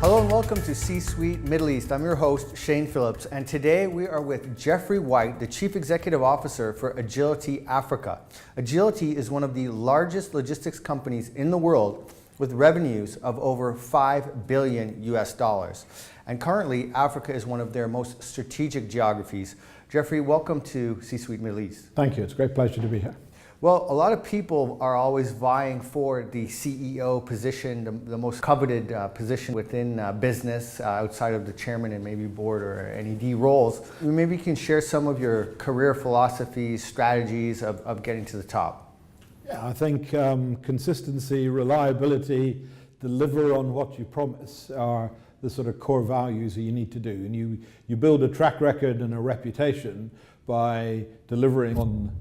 Hello and welcome to C-Suite Middle East. I'm your host, Shane Phillips, and today we are with Geoffrey White, the Chief Executive Officer for Agility Africa. Agility is one of the largest logistics companies in the world with revenues of over $5 billion US. And currently, Africa is one of their most strategic geographies. Geoffrey, welcome to C-Suite Middle East. Thank you. It's a great pleasure to be here. Well, a lot of people are always vying for the CEO position, the most coveted position within business outside of the chairman and maybe board or NED roles. Maybe you can share some of your career philosophies, strategies of getting to the top. Yeah, I think consistency, reliability, deliver on what you promise are the sort of core values that you need to do. And you build a track record and a reputation by delivering on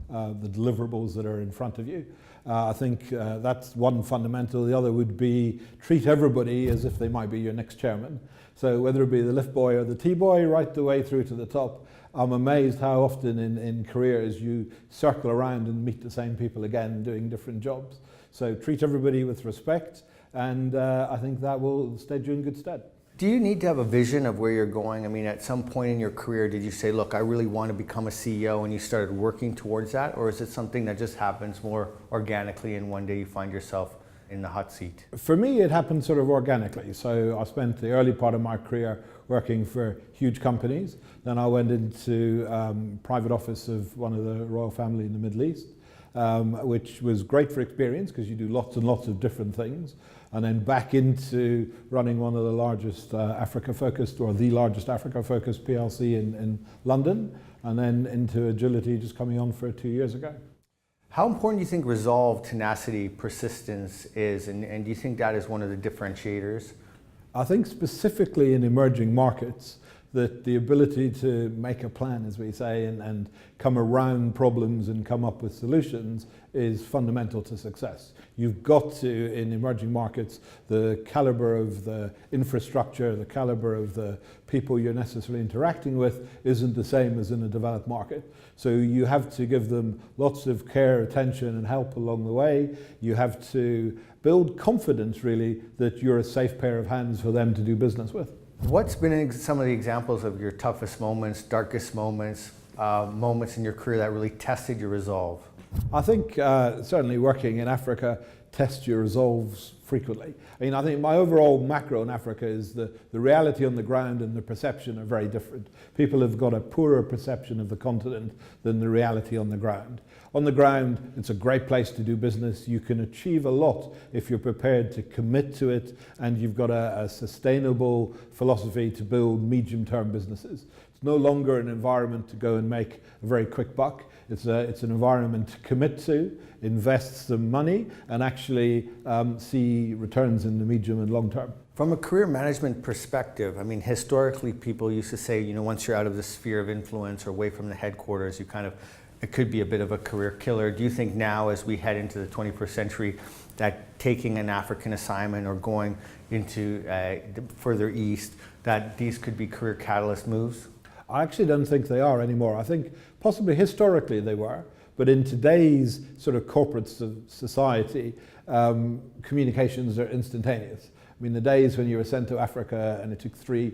the deliverables that are in front of you. I think that's one fundamental. The other would be treat everybody as if they might be your next chairman. So whether it be the lift boy or the tea boy, right the way through to the top, I'm amazed how often in careers you circle around and meet the same people again doing different jobs. So treat everybody with respect, and I think that will stand you in good stead. Do you need to have a vision of where you're going? I mean, at some point in your career, did you say, look, I really want to become a CEO, and you started working towards that? Or is it something that just happens more organically and one day you find yourself in the hot seat? For me, it happened sort of organically. So I spent the early part of my career working for huge companies. Then I went into private office of one of the royal family in the Middle East, which was great for experience because you do lots and lots of different things. And then back into running one of the largest Africa-focused, or the largest Africa-focused PLC in London, and then into Agility just coming on for 2 years ago. How important do you think resolve, tenacity, persistence is, and do you think that is one of the differentiators? I think specifically in emerging markets, that the ability to make a plan, as we say, and come around problems and come up with solutions is fundamental to success. You've got to, in emerging markets, the caliber of the infrastructure, the caliber of the people you're necessarily interacting with isn't the same as in a developed market. So you have to give them lots of care, attention and help along the way. You have to build confidence, really, that you're a safe pair of hands for them to do business with. What's been some of the examples of your toughest moments, darkest moments, moments in your career that really tested your resolve? I think certainly working in Africa tests your resolves frequently. I mean, I think my overall macro in Africa is the reality on the ground and the perception are very different. People have got a poorer perception of the continent than the reality on the ground. On the ground, it's a great place to do business. You can achieve a lot if you're prepared to commit to it and you've got a sustainable philosophy to build medium-term businesses. It's no longer an environment to go and make a very quick buck. It's an environment to commit to, invest some money, and actually see returns in the medium and long term. From a career management perspective, I mean, historically people used to say, you know, once you're out of the sphere of influence or away from the headquarters, it could be a bit of a career killer. Do you think now, as we head into the 21st century, that taking an African assignment or going into further east, that these could be career catalyst moves? I actually don't think they are anymore. I think possibly historically they were, but in today's sort of corporate society, communications are instantaneous. I mean, the days when you were sent to Africa and it took three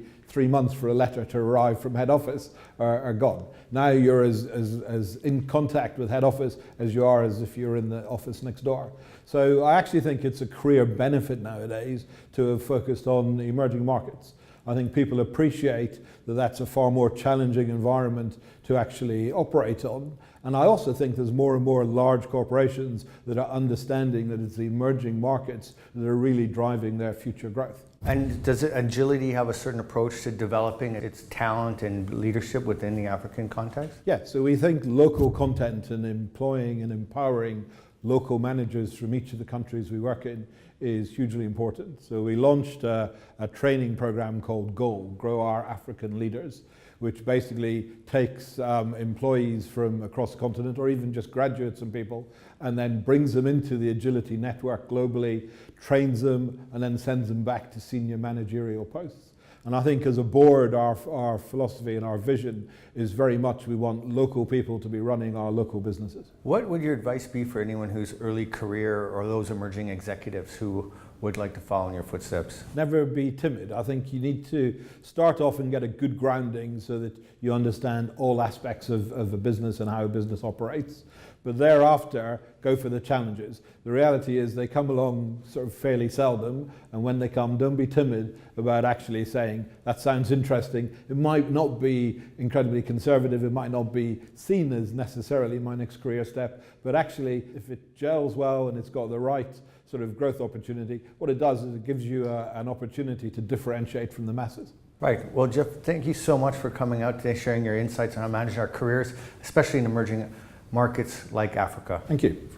months for a letter to arrive from head office are gone. Now you're as in contact with head office as you are as if you're in the office next door. So I actually think it's a career benefit nowadays to have focused on emerging markets. I think people appreciate that that's a far more challenging environment to actually operate on. And I also think there's more and more large corporations that are understanding that it's the emerging markets that are really driving their future growth. And does Agility have a certain approach to developing its talent and leadership within the African context? Yeah, so we think local content and employing and empowering local managers from each of the countries we work in is hugely important. So we launched a training program called GOAL, Grow Our African Leaders, which basically takes employees from across the continent, or even just graduates and people, and then brings them into the Agility network globally, trains them, and then sends them back to senior managerial posts. And I think as a board, our philosophy and our vision is very much we want local people to be running our local businesses. What would your advice be for anyone who's early career or those emerging executives who would like to follow in your footsteps? Never be timid. I think you need to start off and get a good grounding so that you understand all aspects of a business and how a business operates. But thereafter, go for the challenges. The reality is they come along sort of fairly seldom, and when they come, don't be timid about actually saying, that sounds interesting. It might not be incredibly conservative, it might not be seen as necessarily my next career step, but actually, if it gels well and it's got the right sort of growth opportunity, what it does is it gives you an opportunity to differentiate from the masses. Right. Well, Jeff, thank you so much for coming out today, sharing your insights on how to manage our careers, especially in emerging markets like Africa. Thank you.